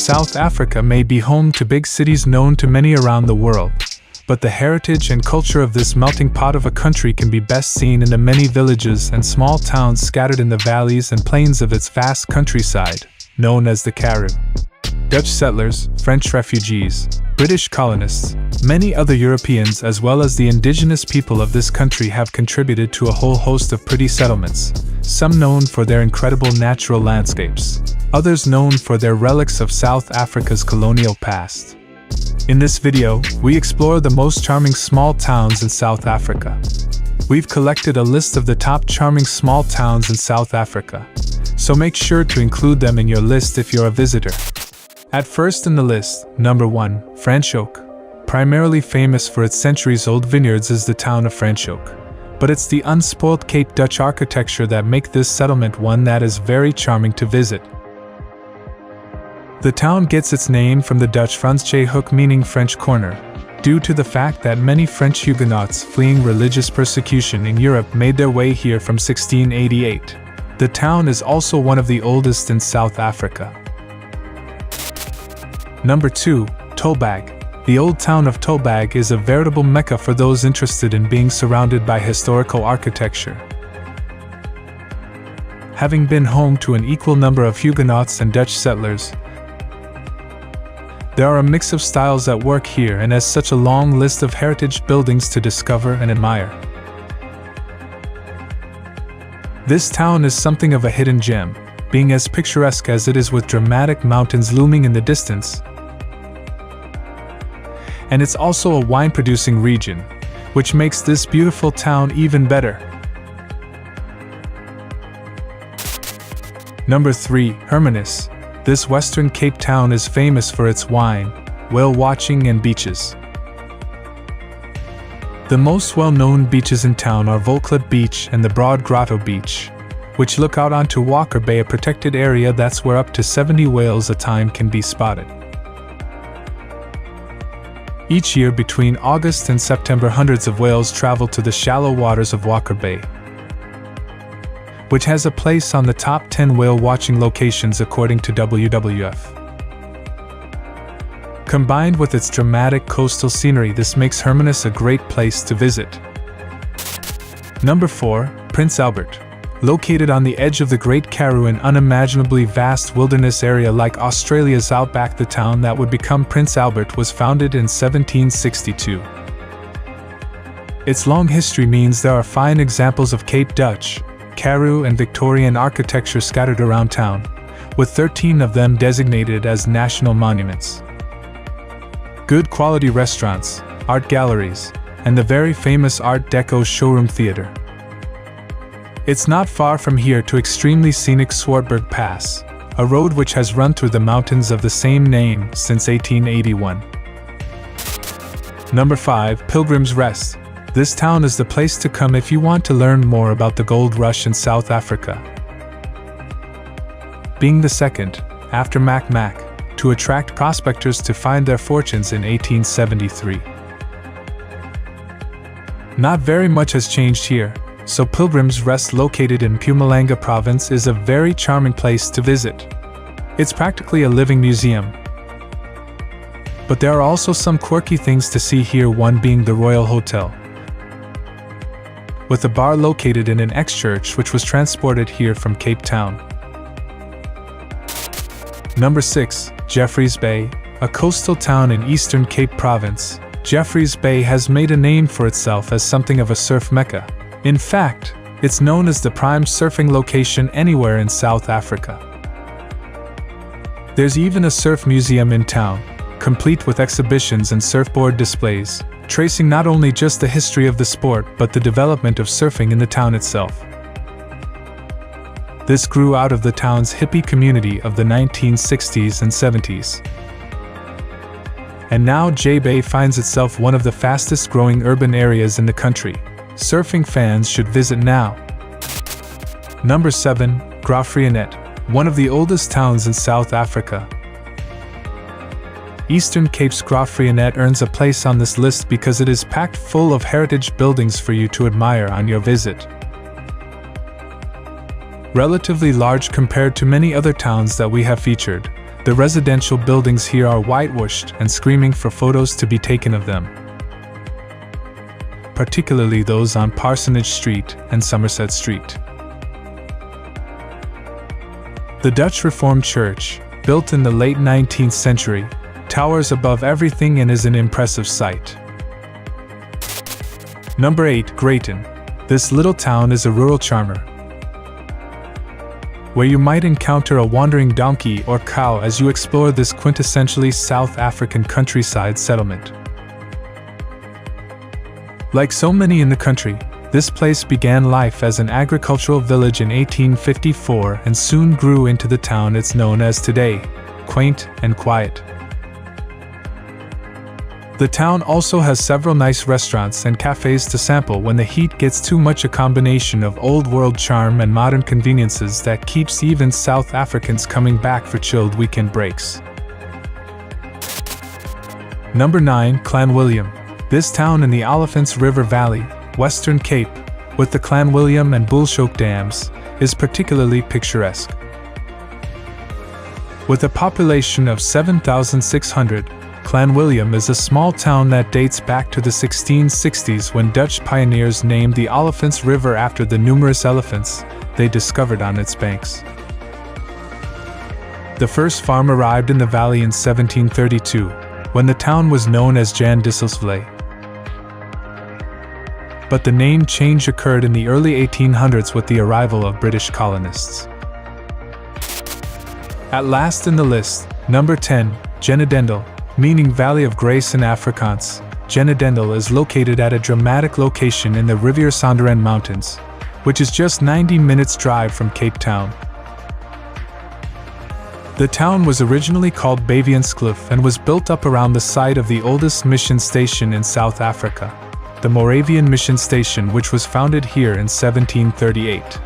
South Africa may be home to big cities known to many around the world, but the heritage and culture of this melting pot of a country can be best seen in the many villages and small towns scattered in the valleys and plains of its vast countryside, known as the Karoo. Dutch settlers, French refugees, British colonists, many other Europeans as well as the indigenous people of this country have contributed to a whole host of pretty settlements, some known for their incredible natural landscapes, others known for their relics of South Africa's colonial past. In this video, we explore the most charming small towns in South Africa. We've collected a list of the top charming small towns in South Africa, so make sure to include them in your list if you're a visitor. At first in the list, number 1, Franschhoek. Primarily famous for its centuries-old vineyards is the town of Franschhoek, but it's the unspoiled Cape Dutch architecture that make this settlement one that is very charming to visit. The town gets its name from the Dutch Franschhoek, meaning French corner, due to the fact that many French Huguenots fleeing religious persecution in Europe made their way here from 1688. The town is also one of the oldest in South Africa. Number 2, Tulbagh. The old town of Tulbagh is a veritable mecca for those interested in being surrounded by historical architecture. Having been home to an equal number of Huguenots and Dutch settlers, there are a mix of styles at work here and has such a long list of heritage buildings to discover and admire. This town is something of a hidden gem, being as picturesque as it is with dramatic mountains looming in the distance. And it's also a wine-producing region, which makes this beautiful town even better. Number 3, Hermanus. This Western Cape town is famous for its wine, whale watching and beaches. The most well-known beaches in town are Volklip Beach and the Broad Grotto Beach, which look out onto Walker Bay, a protected area that's where up to 70 whales a time can be spotted. Each year between August and September, hundreds of whales travel to the shallow waters of Walker Bay, which has a place on the top 10 whale-watching locations according to WWF. Combined with its dramatic coastal scenery, this makes Hermanus a great place to visit. Number 4, Prince Albert. Located on the edge of the Great Karoo, an unimaginably vast wilderness area like Australia's outback, the town that would become Prince Albert was founded in 1762. Its long history means there are fine examples of Cape Dutch, Karoo and Victorian architecture scattered around town, with 13 of them designated as national monuments. Good quality restaurants, art galleries, and the very famous Art Deco showroom theater. It's not far from here to extremely scenic Swartberg Pass, a road which has run through the mountains of the same name since 1881. Number 5, Pilgrim's Rest. This town is the place to come if you want to learn more about the gold rush in South Africa. Being the second, after Mac Mac, to attract prospectors to find their fortunes in 1873. Not very much has changed here, so Pilgrim's Rest, located in Mpumalanga province, is a very charming place to visit. It's practically a living museum. But there are also some quirky things to see here, one being the Royal Hotel, with a bar located in an ex-church which was transported here from Cape Town. Number 6, Jeffreys Bay. A coastal town in Eastern Cape Province, Jeffreys Bay has made a name for itself as something of a surf mecca. In fact, it's known as the prime surfing location anywhere in South Africa. There's even a surf museum in town, complete with exhibitions and surfboard displays, tracing not only just the history of the sport but the development of surfing in the town itself. This grew out of the town's hippie community of the 1960s and 70s. And now J-Bay finds itself one of the fastest growing urban areas in the country. Surfing fans should visit now. Number 7, Graaff-Reinet, one of the oldest towns in South Africa. Eastern Cape's Graaff-Reinet earns a place on this list because it is packed full of heritage buildings for you to admire on your visit. Relatively large compared to many other towns that we have featured, The residential buildings here are whitewashed and screaming for photos to be taken of them, particularly those on Parsonage Street and Somerset Street. The Dutch Reformed Church, built in the late 19th century, towers above everything and is an impressive sight. Number 8. Greyton. This little town is a rural charmer, where you might encounter a wandering donkey or cow as you explore this quintessentially South African countryside settlement. Like so many in the country, this place began life as an agricultural village in 1854 and soon grew into the town it's known as today, quaint and quiet. The town also has several nice restaurants and cafes to sample when the heat gets too much, a combination of old-world charm and modern conveniences that keeps even South Africans coming back for chilled weekend breaks. Number 9. Clanwilliam. This town in the Oliphants River Valley, Western Cape, with the Clanwilliam and Bullshoek dams, is particularly picturesque. With a population of 7,600, Clanwilliam is a small town that dates back to the 1660s when Dutch pioneers named the Oliphants River after the numerous elephants they discovered on its banks. The first farm arrived in the valley in 1732, when the town was known as Jan Disselsvlei. But the name change occurred in the early 1800s with the arrival of British colonists. At last in the list, number 10, Genadendel. Meaning Valley of Grace in Afrikaans, Genadendel is located at a dramatic location in the Riviersonderend Mountains, which is just 90 minutes drive from Cape Town. The town was originally called Baviaanskloof and was built up around the site of the oldest mission station in South Africa, the Moravian Mission Station, which was founded here in 1738.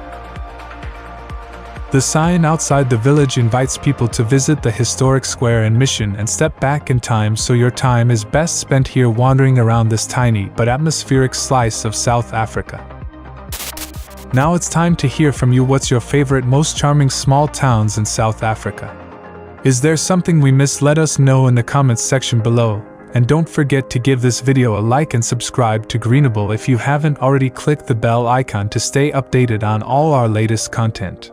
The sign outside the village invites people to visit the historic square and mission and step back in time, so your time is best spent here wandering around this tiny but atmospheric slice of South Africa. Now it's time to hear from you. What's your favorite, most charming small towns in South Africa? Is there something we missed? Let us know in the comments section below. And don't forget to give this video a like and subscribe to Greenable if you haven't already. Click the bell icon to stay updated on all our latest content.